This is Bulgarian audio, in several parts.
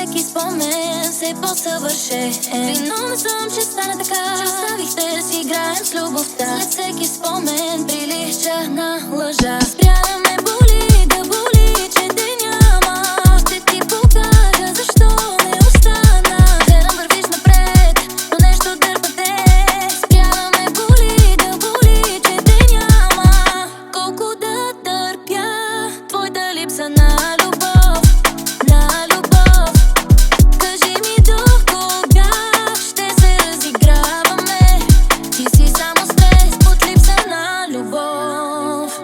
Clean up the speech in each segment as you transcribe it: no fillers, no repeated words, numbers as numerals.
всеки спомен се по-съвършен. Виновна съм, че стана така, че оставихте да си играем с любовта. След всеки спомен прилича на лъжа. Спря да ме боли, да боли, че те няма. Ще ти покажа защо не остана. Гледам вървиш напред, но нещо дърпате. Спря да ме боли, да боли, че те няма. Колко да търпя твоята липса на любов, на любов. Кажи ми до кога ще се разиграваме. Ти си само стрес под липса на любов.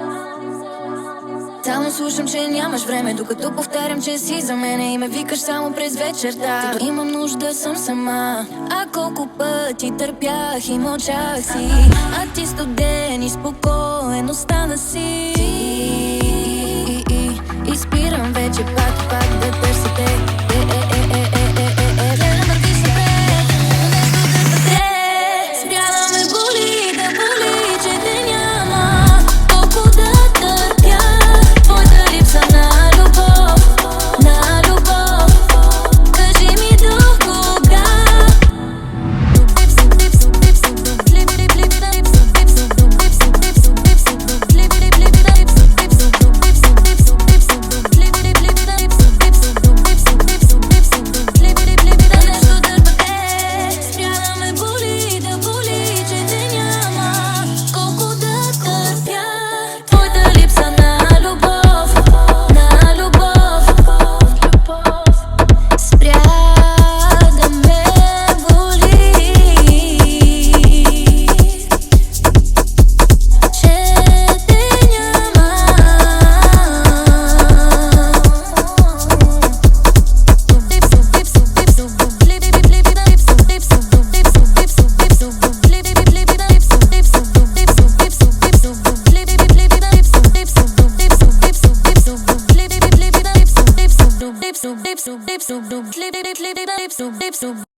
Само слушам, че нямаш време, докато повтарям, че си за мене и ме викаш само през вечерта. Като имам нужда съм сама. А колко пъти търпях и мълчах си, а ти студен и спокоен остана си. И спирам вече пак да търсите. Гледам вървиш напред, но нещо дърпате. Спря да ме боли, да боли, че те няма. Колко да търпя твоята липса на любов, на любов. Кажи ми до кога. Dip,